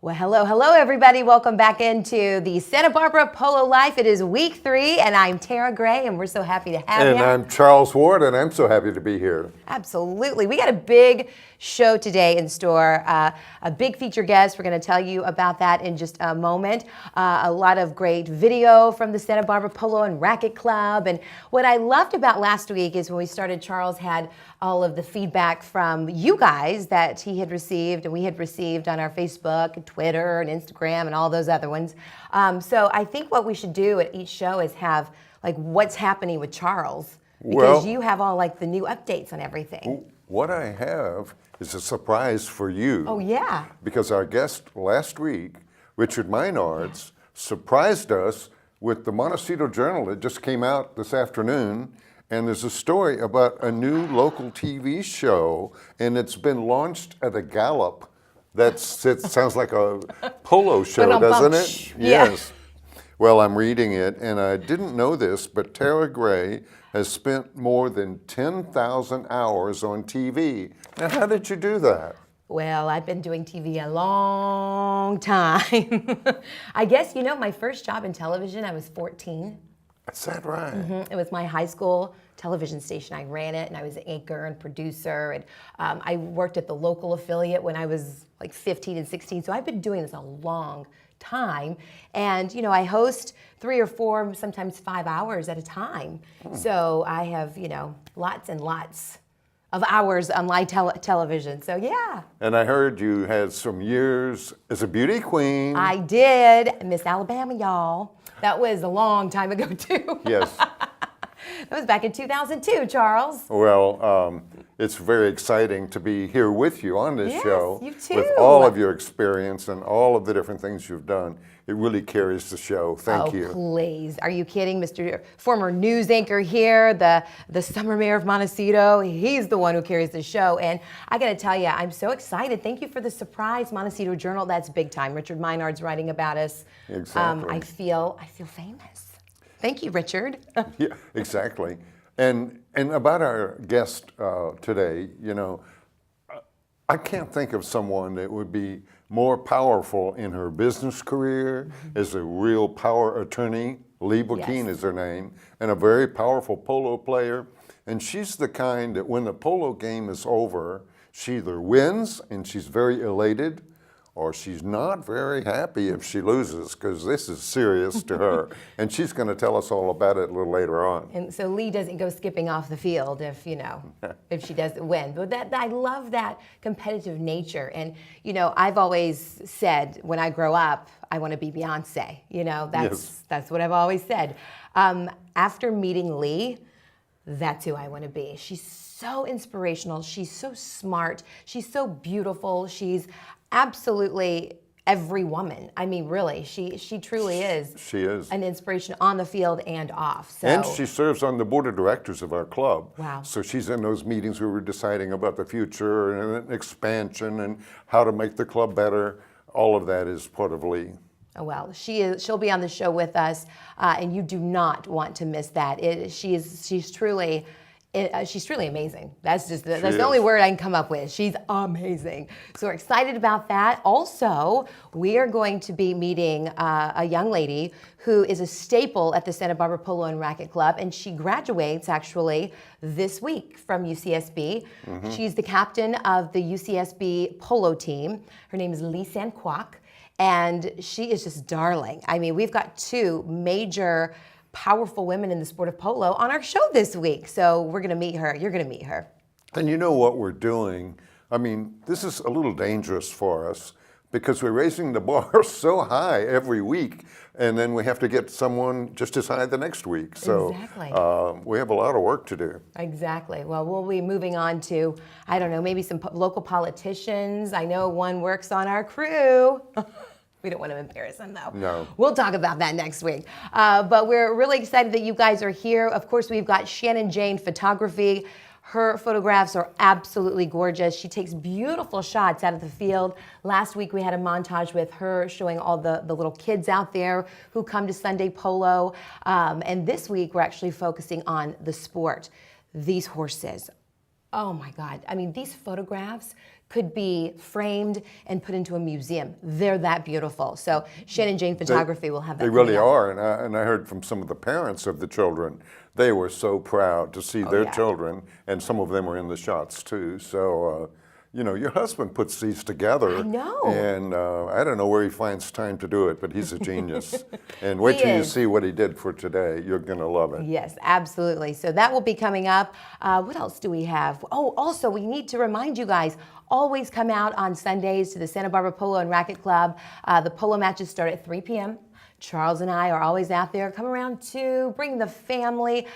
Well, hello, everybody. Welcome back into the Santa Barbara Polo Life. It is week 3, and I'm Tara Gray, and we're so happy to have you. And I'm Charles Ward, and I'm so happy to be here. Absolutely. We got a big show today in store, a big feature guest. We're going to tell you about that in just a moment. A lot of great video from the Santa Barbara Polo and Racquet Club. And what I loved about last week is when we started, Charles had all of the feedback from you guys that he had received and we had received on our Facebook and Twitter and Instagram and all those other ones. So I think what we should do at each show is have like what's happening with Charles, because you have all like the new updates on everything. What I have is a surprise for you. Oh, yeah. Because our guest last week, Richard Meinards, surprised us with the Montecito Journal. It just came out this afternoon, and there's a story about a new local TV show, and it's been launched at a Gallup. It sounds like a polo show, doesn't it? Yeah. Yes. Well, I'm reading it, and I didn't know this, but Tara Gray has spent more than 10,000 hours on TV. Now, how did you do that? Well, I've been doing TV a long time. I guess, my first job in television, I was 14. Is that right? Mm-hmm. It was my high school television station. I ran it, and I was an anchor and producer. And I worked at the local affiliate when I was like 15 and 16. So I've been doing this a long time. And, I host 3 or 4, sometimes 5 hours at a time. So I have, lots and lots of hours on live television. So, yeah. And I heard you had some years as a beauty queen. I did. Miss Alabama, y'all. That was a long time ago, too. Yes. That was back in 2002, Charles. Well, it's very exciting to be here with you on this show. You too. With all of your experience and all of the different things you've done. It really carries the show. Thank you. Oh, please. Are you kidding? Mr. Former news anchor here, the summer mayor of Montecito, he's the one who carries the show. And I got to tell you, I'm so excited. Thank you for the surprise Montecito Journal. That's big time. Richard Meinard's writing about us. Exactly. I feel famous. Thank you, Richard. Yeah, exactly. And about our guest today, I can't think of someone that would be more powerful in her business career, as a real power attorney. Lee Bookeen is her name, and a very powerful polo player. And she's the kind that when the polo game is over, she either wins and she's very elated, or she's not very happy if she loses, because this is serious to her. And she's going to tell us all about it a little later on. And so Lee doesn't go skipping off the field if, if she doesn't win. But I love that competitive nature. And, I've always said when I grow up, I want to be Beyonce. That's what I've always said. After meeting Lee, that's who I want to be. She's so inspirational. She's so smart. She's so beautiful. She's absolutely every woman. I mean, really, she truly is. She is an inspiration on the field and off. So. And she serves on the board of directors of our club. Wow. So she's in those meetings where we're deciding about the future and expansion and how to make the club better. All of that is part of Lee. Oh, well, she'll be on the show with us, and you do not want to miss that. She's truly amazing. That's the only word I can come up with. She's amazing. So we're excited about that. Also, we are going to be meeting a young lady who is a staple at the Santa Barbara Polo and Racquet Club, and she graduates actually this week from UCSB. She's the captain of the UCSB polo team. Her name is Lee Sanquak, and she is just darling. I mean, we've got 2 major powerful women in the sport of polo on our show this week. So we're going to meet her. You're going to meet her. And you know what we're doing? I mean, this is a little dangerous for us because we're raising the bar so high every week, and then we have to get someone just as high the next week. So exactly. We have a lot of work to do. Exactly. Well, we'll be moving on to, I don't know, maybe some local politicians. I know one works on our crew. We don't want to embarrass them, though. No. We'll talk about that next week. But we're really excited that you guys are here. Of course, we've got Shannon Jane Photography. Her photographs are absolutely gorgeous. She takes beautiful shots out of the field. Last week, we had a montage with her showing all the little kids out there who come to Sunday Polo. And this week, we're actually focusing on the sport. These horses Oh my God. I mean, these photographs could be framed and put into a museum. They're that beautiful. So Shannon Jane Photography will have that. They really coming up. are, and I heard from some of the parents of the children, they were so proud to see their yeah. children, and some of them were in the shots too. So, you know, your husband puts these together. I know. And I don't know where he finds time to do it, but he's a genius. And wait He till you is. see what he did for today. You're going to love it. Yes, absolutely. So that will be coming up. What else do we have? Oh, also, we need to remind you guys, always come out on Sundays to the Santa Barbara Polo and Racquet Club. The polo matches start at 3 p.m. Charles and I are always out there. Come around too, bring the family.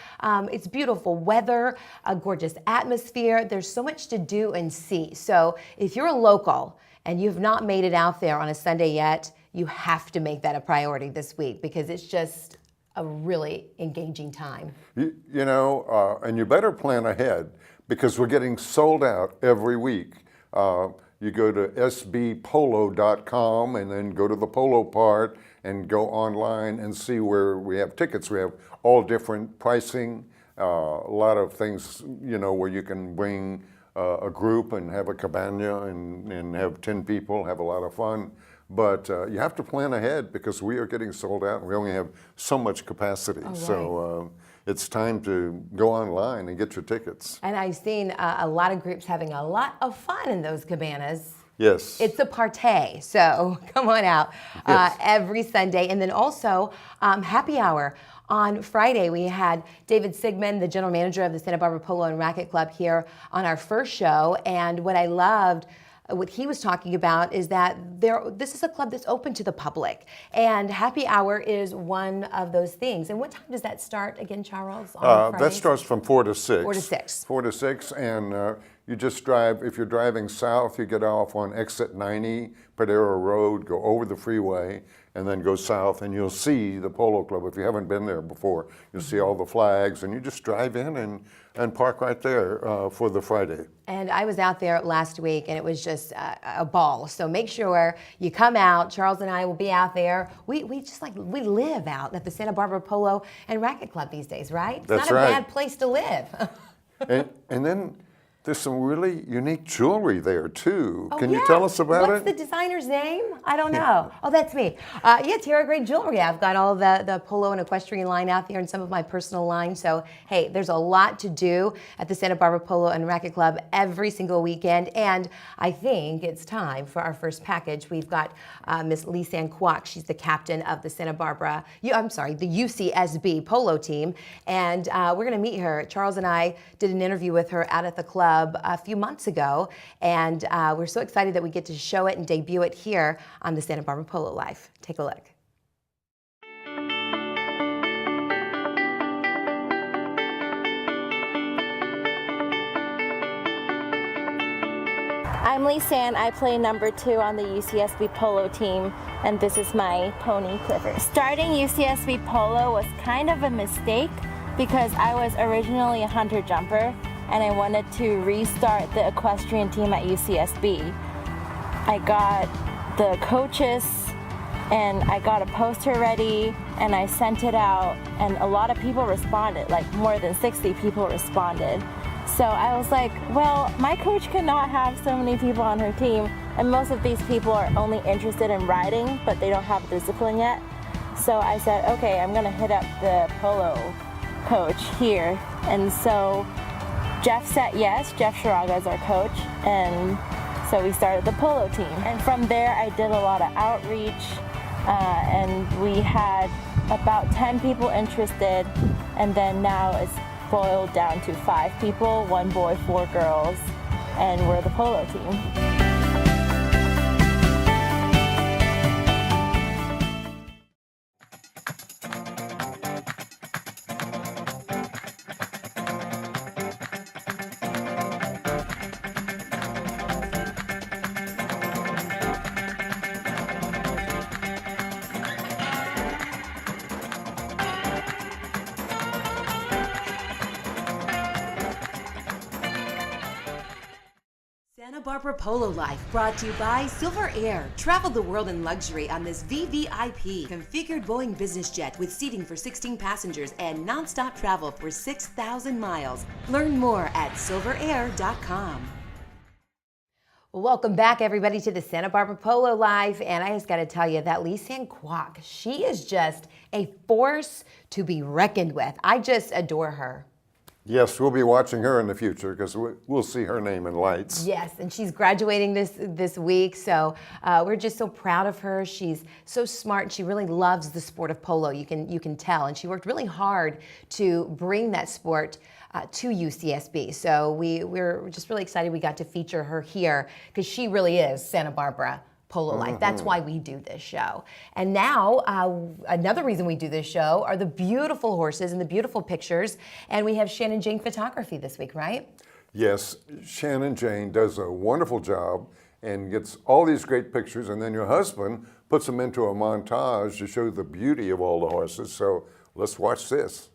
It's beautiful weather, a gorgeous atmosphere. There's so much to do and see. So if you're a local and you've not made it out there on a Sunday yet, you have to make that a priority this week because it's just a really engaging time. You know, and you better plan ahead because we're getting sold out every week. You go to sbpolo.com and then go to the polo part and go online and see where we have tickets. We have all different pricing, a lot of things, you know, where you can bring a group and have a cabana and have 10 people, have a lot of fun. But you have to plan ahead because we are getting sold out and we only have so much capacity. Oh, right. So it's time to go online and get your tickets. And I've seen a lot of groups having a lot of fun in those cabanas. Yes. It's a party, so come on out Yes. every Sunday. And then also happy hour. On Friday, we had David Sigmund, the general manager of the Santa Barbara Polo and Racquet Club, here on our first show. And what I loved, what he was talking about is that this is a club that's open to the public, and happy hour is one of those things. And what time does that start again, Charles? On That Fridays? starts from 4 to 6. 4 to 6. 4 to 6, and you just drive. If you're driving south, you get off on exit 90, Padero Road, go over the freeway, and then go south, and you'll see the Polo Club. If you haven't been there before, you'll see all the flags, and you just drive in and park right there for the Friday. And I was out there last week, and it was just a ball. So make sure you come out. Charles and I will be out there. We live out at the Santa Barbara Polo and Racquet Club these days, right? It's That's not a right. bad place to live. and then there's some really unique jewelry there too. Oh, Can you yeah. tell us about What's it? the designer's name? I don't know. Oh, that's me. Yeah, Tierra Grade Jewelry. I've got all the polo and equestrian line out there and some of my personal line. So, hey, there's a lot to do at the Santa Barbara Polo and Racquet Club every single weekend. And I think it's time for our first package. We've got Miss Lisanne Kwok. She's the captain of the the UCSB polo team. And we're going to meet her. Charles and I did an interview with her out at the club a few months ago, and we're so excited that we get to show it and debut it here on the Santa Barbara Polo Life. Take a look. I'm Lisanne. I play number 2 on the UCSB Polo team, and this is my pony Clifford. Starting UCSB Polo was kind of a mistake because I was originally a hunter jumper and I wanted to restart the equestrian team at UCSB. I got the coaches and I got a poster ready and I sent it out, and a lot of people responded, like more than 60 people responded. So I was like, well, my coach cannot have so many people on her team, and most of these people are only interested in riding, but they don't have discipline yet. So I said, okay, I'm gonna hit up the polo coach here. And so Jeff said yes. Jeff Sharaga is our coach, and so we started the polo team. And from there, I did a lot of outreach, and we had about 10 people interested, and then now it's boiled down to 5 people, 1 boy, 4 girls, and we're the polo team. Santa Barbara Polo Life, brought to you by Silver Air. Travel the world in luxury on this VVIP configured Boeing business jet with seating for 16 passengers and nonstop travel for 6,000 miles. Learn more at silverair.com. Welcome back, everybody, to the Santa Barbara Polo Live. And I just got to tell you that Lisanne Kwok, she is just a force to be reckoned with. I just adore her. Yes, we'll be watching her in the future because we'll see her name in lights. Yes, and she's graduating this week, so we're just so proud of her. She's so smart, and she really loves the sport of polo. You can tell, and she worked really hard to bring that sport to UCSB. So we're just really excited we got to feature her here because she really is Santa Barbara Polo Life. That's why we do this show. And now, another reason we do this show are the beautiful horses and the beautiful pictures. And we have Shannon Jane Photography this week, right? Yes, Shannon Jane does a wonderful job and gets all these great pictures, and then your husband puts them into a montage to show the beauty of all the horses. So let's watch this.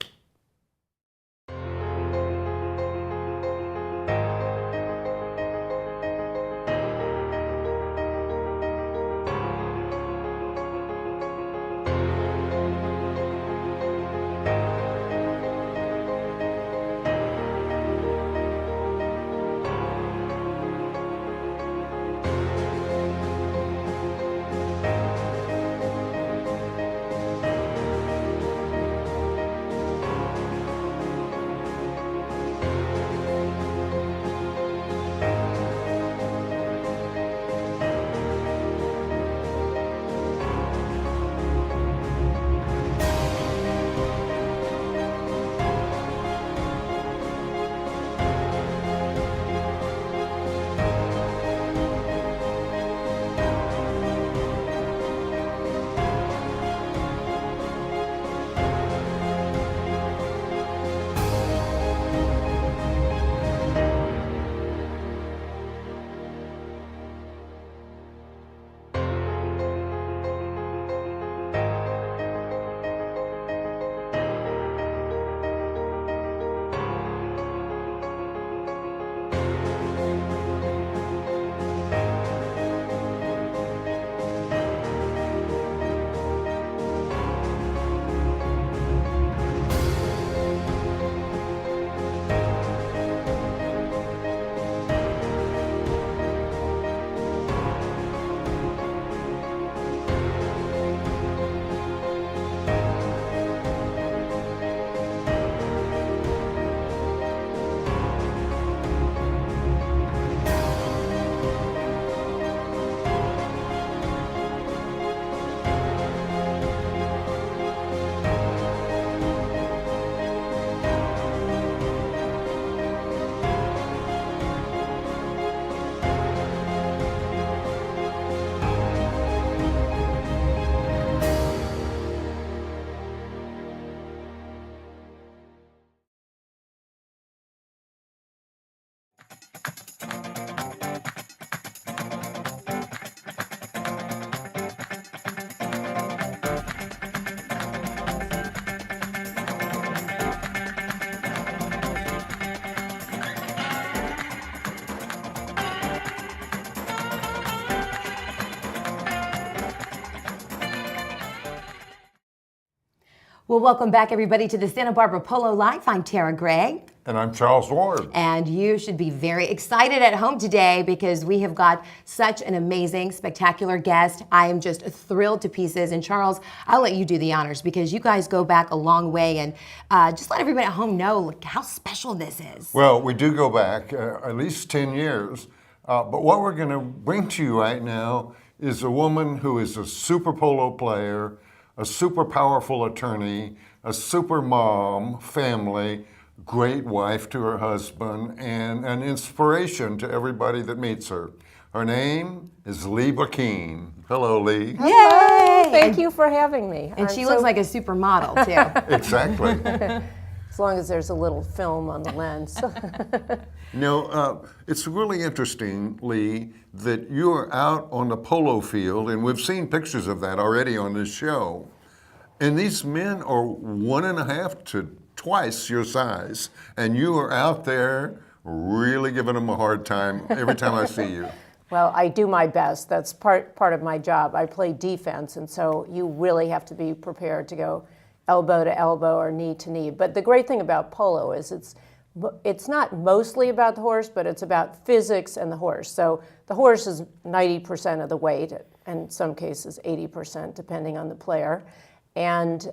Well, welcome back, everybody, to the Santa Barbara Polo Live. I'm Tara Gregg. And I'm Charles Ward. And you should be very excited at home today because we have got such an amazing, spectacular guest. I am just thrilled to pieces. And Charles, I'll let you do the honors because you guys go back a long way. And just let everybody at home know how special this is. Well, we do go back at least 10 years. But what we're going to bring to you right now is a woman who is a super polo player, a super powerful attorney, a super mom, family, great wife to her husband, and an inspiration to everybody that meets her. Her name is Lee Bakeen. Hello, Lee. Yay! Thank you for having me. And she looks like a supermodel, too. Exactly. As long as there's a little film on the lens. It's really interesting, Lee, that you are out on the polo field, and we've seen pictures of that already on this show. And these men are 1.5 to twice your size, and you are out there really giving them a hard time every time I see you. Well, I do my best. That's part of my job. I play defense, and so you really have to be prepared to go elbow to elbow or knee to knee. But the great thing about polo is it's not mostly about the horse, but it's about physics and the horse. So the horse is 90% of the weight, in some cases 80%, depending on the player. And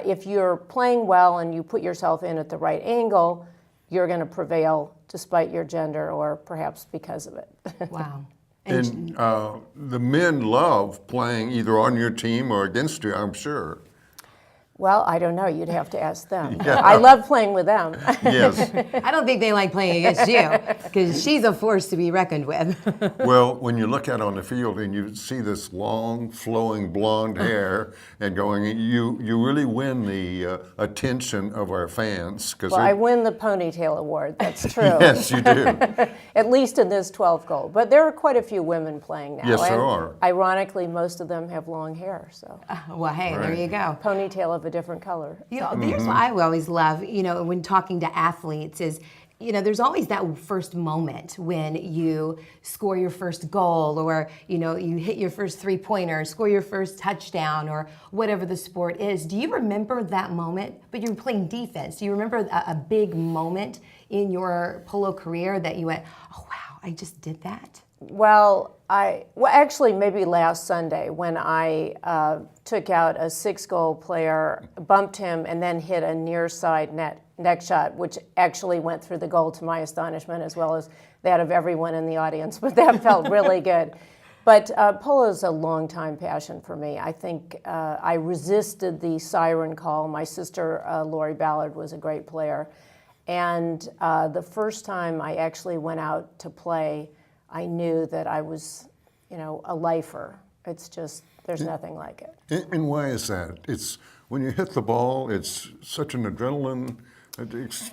if you're playing well and you put yourself in at the right angle, you're going to prevail despite your gender or perhaps because of it. Wow. And the men love playing either on your team or against you, I'm sure. Well, I don't know. You'd have to ask them. Yeah. I love playing with them. Yes. I don't think they like playing against you because she's a force to be reckoned with. Well, when you look out on the field and you see this long, flowing blonde hair and going, you really win the attention of our fans. Well, I win the ponytail award. That's true. Yes, you do. At least in this 12 goal. But there are quite a few women playing now. Yes, there and are. ironically, most of them have long hair. So Well, hey, there you go. ponytail of a different color. You know, here's what I always love, you know, when talking to athletes is, you know, there's always that first moment when you score your first goal or, you know, you hit your first three-pointer, score your first touchdown or whatever the sport is. Do you remember that moment? But you're playing defense. Do you remember a big moment in your polo career that you went, oh, wow, I just did that? Well, actually, maybe last Sunday when I took out a 6-goal player, bumped him, and then hit a near side neck shot, which actually went through the goal to my astonishment, as well as that of everyone in the audience. But that felt really good. But polo is a long-time passion for me. I think I resisted the siren call. My sister, Lori Ballard, was a great player. And the first time I actually went out to play, I knew that I was, you know, a lifer. It's just, there's nothing like it. And why is that? It's when you hit the ball, it's such an adrenaline.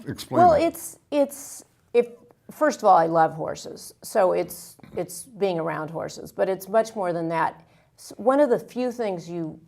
Explain. Well, that. First of all, I love horses, so it's being around horses, but it's much more than that. One of the things you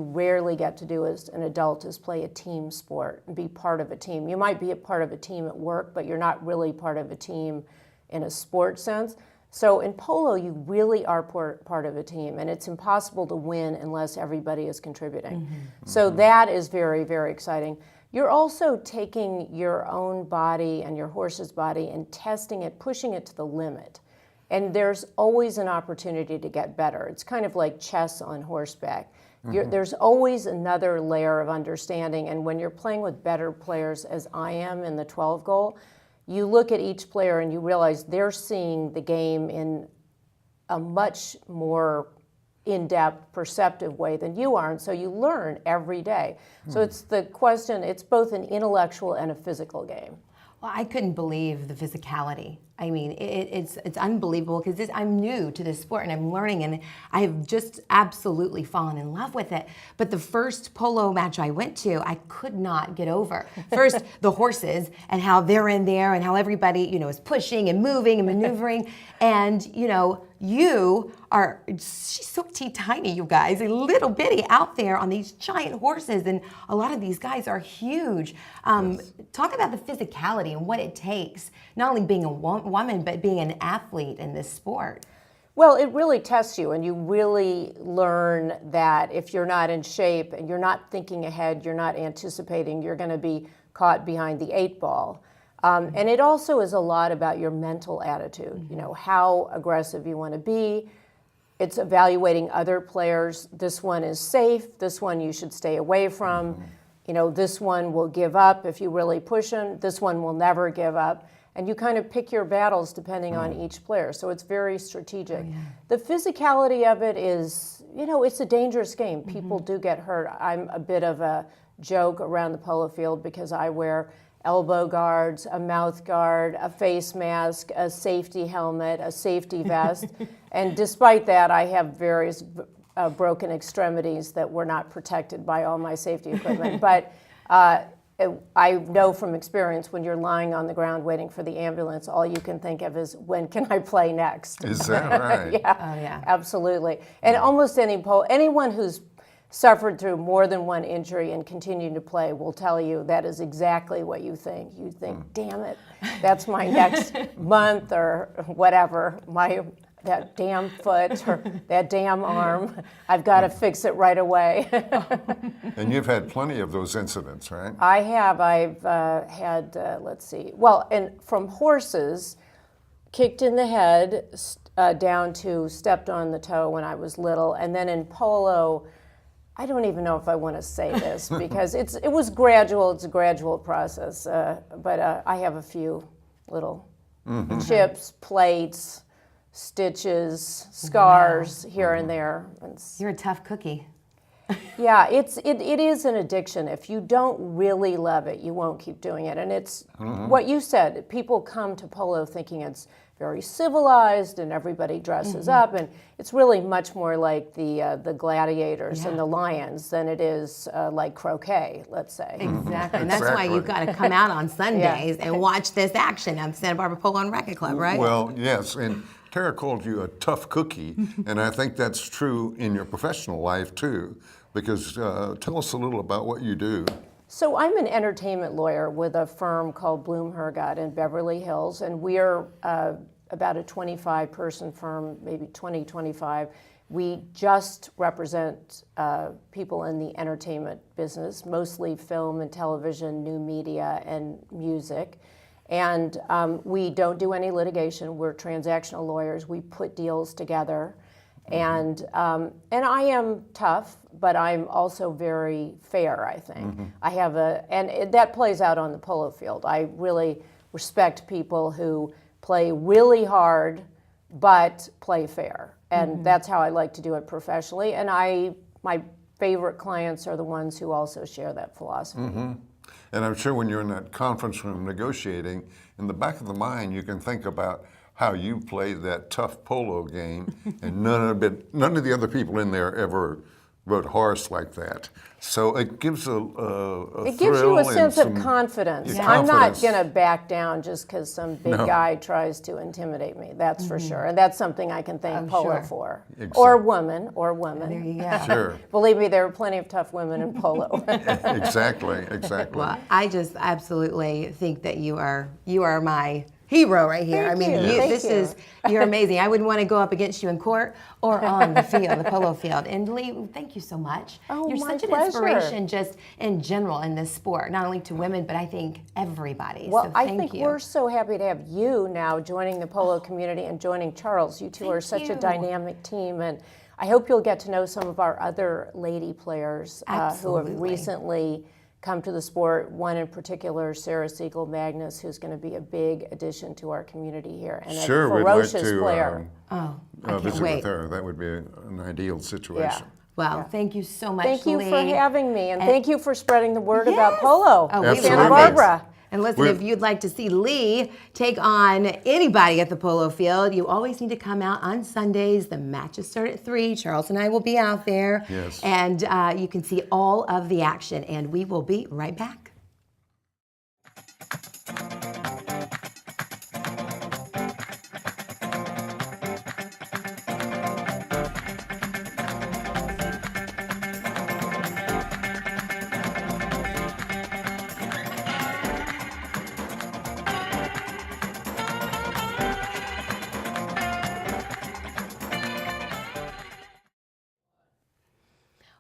rarely get to do as an adult is play a team sport and be part of a team. You might be a part of a team at work, but you're not really part of a team in a sports sense. So in polo, you really are part of a team, and it's impossible to win unless everybody is contributing. So that is very, very exciting. You're also taking your own body and your horse's body and testing it, pushing it to the limit. And there's always an opportunity to get better. It's kind of like chess on horseback. There's always another layer of understanding, and when you're playing with better players, as I am in the 12 goal, you look at each player and you realize they're seeing the game in a much more in-depth, perceptive way than you are, and so you learn every day. So it's the question, it's both an intellectual and a physical game. Well, I couldn't believe the physicality. I mean, it's unbelievable because I'm new to this sport and I'm learning, and I have just absolutely fallen in love with it. But the first polo match I went to, I could not get over. First, the horses and how they're in there and how everybody, you know, is pushing and moving and maneuvering. And, you know, she's so tiny, you guys, a little bitty out there on these giant horses. And a lot of these guys are huge. Yes. Talk about the physicality and what it takes, not only being a woman, but being an athlete in this sport. Well, it really tests you, and you really learn that if you're not in shape and you're not thinking ahead, you're not anticipating, you're going to be caught behind the 8-ball. And it also is a lot about your mental attitude, you know, how aggressive you want to be. It's evaluating other players. This one is safe. This one you should stay away from. You know, this one will give up if you really push him. This one will never give up. And you kind of pick your battles depending on each player. So it's very strategic. The physicality of it is, you know, it's a dangerous game. People do get hurt. I'm a bit of a joke around the polo field because I wear elbow guards, a mouth guard, a face mask, a safety helmet, a safety vest. And despite that, I have various broken extremities that were not protected by all my safety equipment. But I know from experience when you're lying on the ground waiting for the ambulance, all you can think of is, when can I play next? Is that right? Yeah, Oh, yeah. absolutely. And almost anyone who's suffered through more than one injury and continued to play will tell you that is exactly what you think. You think, damn it, that's my next month or whatever, that damn foot or that damn arm. I've got to fix it right away. And you've had plenty of those incidents, right? I have. I've had, let's see, well, and from horses, kicked in the head down to stepped on the toe when I was little. And then in polo, I don't even know if I want to say this because it was gradual. It's a gradual process. But I have a few little chips, plates, stitches, scars here and there. You're a tough cookie. Yeah, it is an addiction. If you don't really love it, you won't keep doing it. And it's what you said. People come to polo thinking it's very civilized and everybody dresses up, and it's really much more like the gladiators and the lions than it is like croquet, let's say. Exactly, and that's why you've got to come out on Sundays and watch this action at Santa Barbara Polo and Racquet Club, right? Well, yes, and Tara called you a tough cookie, and I think that's true in your professional life too, because tell us a little about what you do. So I'm an entertainment lawyer with a firm called Bloom Hergot in Beverly Hills, and we're about a 25-person firm, maybe 20, 25. We just represent people in the entertainment business, mostly film and television, new media, and music. And we don't do any litigation. We're transactional lawyers. We put deals together. And I am tough, but I'm also very fair, I think. I have that plays out on the polo field. I really respect people who play really hard, but play fair. And that's how I like to do it professionally. And my favorite clients are the ones who also share that philosophy. And I'm sure when you're in that conference room negotiating, in the back of the mind, you can think about how you played that tough polo game, and none of the other people in there ever rode horse like that. So it gives it gives you a sense of confidence. I'm not going to back down just because some big guy tries to intimidate me. That's for sure, and that's something I can thank polo for, or woman. There you go. Sure. Believe me, there are plenty of tough women in polo. Exactly. Well, I just absolutely think that you are my hero right here. Thank I mean, you. you're amazing. I wouldn't want to go up against you in court or on the field, the polo field. And Lee, thank you so much. Oh, you're my such an pleasure. inspiration just in general in this sport, not only to women, but I think everybody. Well, so I thank think you. we're so happy to have you now joining the polo community and joining Charles. You two are such a dynamic team, and I hope you'll get to know some of our other lady players who Absolutely. have recently come to the sport. One in particular, Sarah Siegel Magnus, who's going to be a big addition to our community here, and Sure, a we'd like ferocious to player. I can't visit wait. with her. That would be an ideal situation. Well, thank you so much, Thank you Lee. for having me, and thank you for spreading the word about polo. Oh, we Absolutely. love Santa Barbara. it. And listen, if you'd like to see Lee take on anybody at the polo field, you always need to come out on Sundays. The matches start at 3. Charles and I will be out there. Yes. And you can see all of the action. And we will be right back.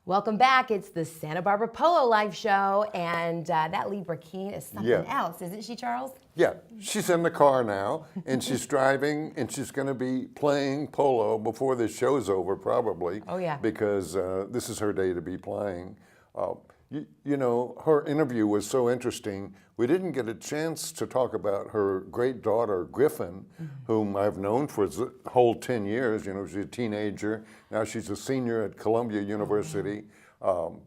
Welcome back. It's the Santa Barbara Polo Live Show, and that Libra Keen is something else, isn't she, Charles? Yeah, she's in the car now, and she's driving, and she's going to be playing polo before this show's over, probably. Oh, yeah. Because this is her day to be playing. You know, her interview was so interesting. We didn't get a chance to talk about her great daughter, Griffin, whom I've known for the whole 10 years. You know, she's a teenager. Now she's a senior at Columbia University.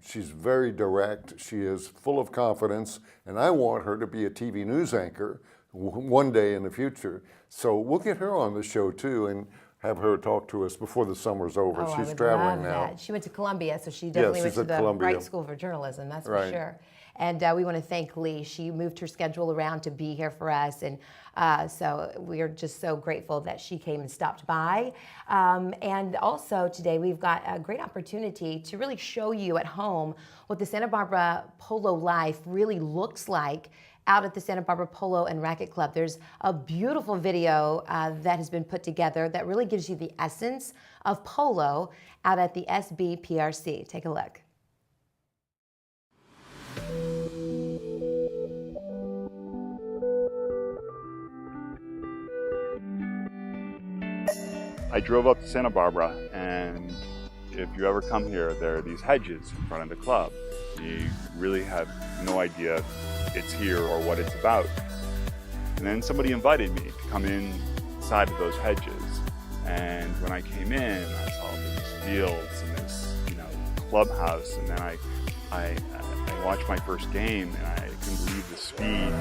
She's very direct. She is full of confidence, and I want her to be a TV news anchor one day in the future. So we'll get her on the show too and have her talk to us before the summer's over. I She's would traveling love now. that. She went to Columbia, so she definitely went she's to at the Columbia. right school for journalism, that's for Right. sure. And we want to thank Lee. She moved her schedule around to be here for us. And so we are just so grateful that she came and stopped by. And also today we've got a great opportunity to really show you at home what the Santa Barbara Polo life really looks like out at the Santa Barbara Polo and Racquet Club. There's a beautiful video that has been put together that really gives you the essence of polo out at the SBPRC. Take a look. I drove up to Santa Barbara, and if you ever come here, there are these hedges in front of the club. You really have no idea it's here or what it's about. And then somebody invited me to come inside of those hedges. And when I came in, I saw these fields and this, clubhouse. And then I watched my first game, and I couldn't believe the speed.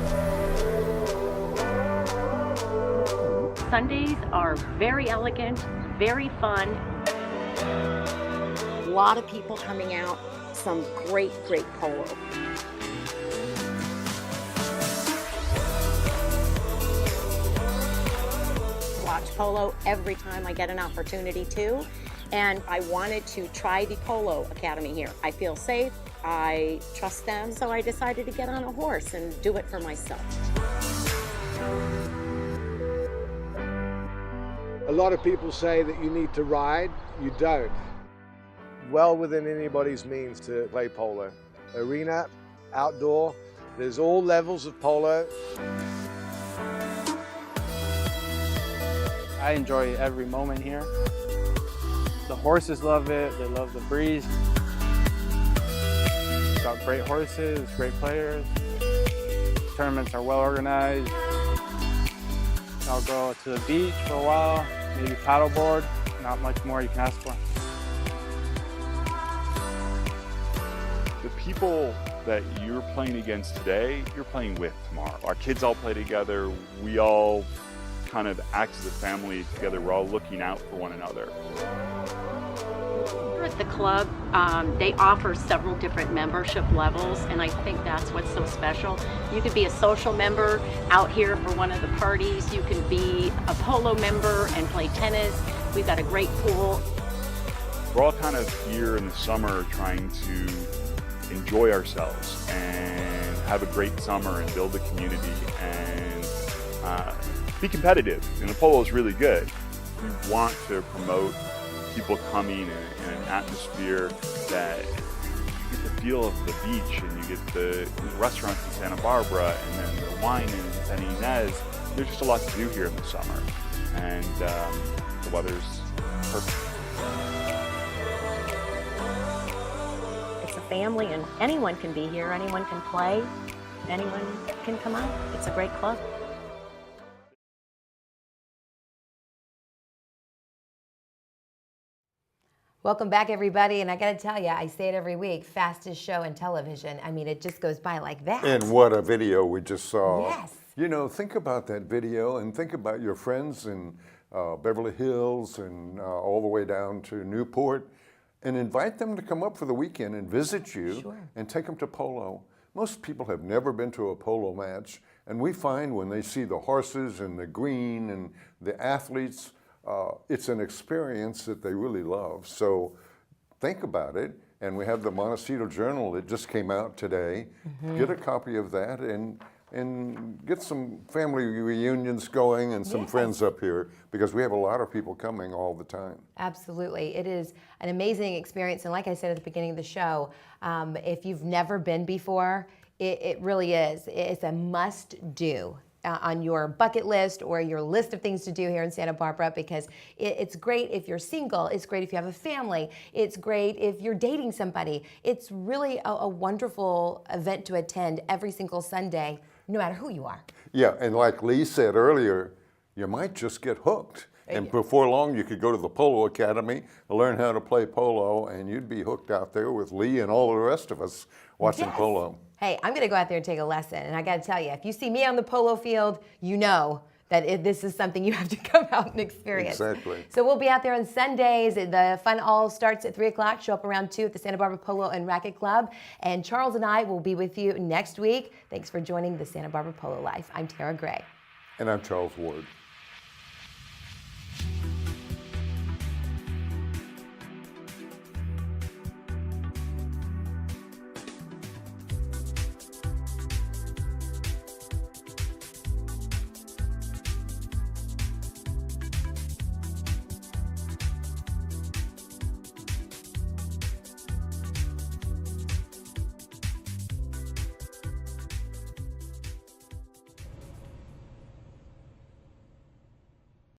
Sundays are very elegant, very fun. A lot of people coming out, some great polo. Watch polo every time I get an opportunity to, and I wanted to try the Polo Academy here. I feel safe, I trust them, so I decided to get on a horse and do it for myself. A lot of people say that you need to ride. You don't. Well within anybody's means to play polo. Arena, outdoor, there's all levels of polo. I enjoy every moment here. The horses love it, they love the breeze. Got great horses, great players. Tournaments are well organized. I'll go to the beach for a while, maybe paddleboard. Not much more you can ask for. The people that you're playing against today, you're playing with tomorrow. Our kids all play together. We all kind of act as a family together. We're all looking out for one another. Here at the club, they offer several different membership levels, and I think that's what's so special. You could be a social member out here for one of the parties. You can be a polo member and play tennis. We've got a great pool. We're all kind of here in the summer trying to enjoy ourselves and have a great summer and build a community and be competitive. And the polo is really good. We want to promote people coming in an atmosphere that you get the feel of the beach, and you get the restaurants in Santa Barbara, and then the wine in San Ynez. There's just a lot to do here in the summer, and the weather's perfect. It's a family, and anyone can be here, anyone can play, anyone can come out. It's a great club. Welcome back, everybody. And I got to tell you, I say it every week, fastest show in television. I mean, it just goes by like that. And what a video we just saw. Yes. Think about that video and think about your friends in Beverly Hills and all the way down to Newport, and invite them to come up for the weekend and visit you and take them to polo. Most people have never been to a polo match, and we find when they see the horses and the green and the athletes, it's an experience that they really love. So think about it. And we have the Montecito Journal that just came out today. Get a copy of that and get some family reunions going and some friends up here, because we have a lot of people coming all the time. Absolutely. It is an amazing experience. And like I said at the beginning of the show, if you've never been before, it really is. It's a must-do on your bucket list or your list of things to do here in Santa Barbara, because it's great if you're single, it's great if you have a family, it's great if you're dating somebody. It's really a wonderful event to attend every single Sunday, no matter who you are. Yeah, and like Lee said earlier, you might just get hooked. And before long, you could go to the Polo Academy, learn how to play polo, and you'd be hooked out there with Lee and all the rest of us watching polo. Hey, I'm going to go out there and take a lesson. And I got to tell you, if you see me on the polo field, you know that this is something you have to come out and experience. Exactly. So we'll be out there on Sundays. The fun all starts at 3 o'clock. Show up around 2 at the Santa Barbara Polo and Racquet Club. And Charles and I will be with you next week. Thanks for joining the Santa Barbara Polo Life. I'm Tara Gray. And I'm Charles Ward.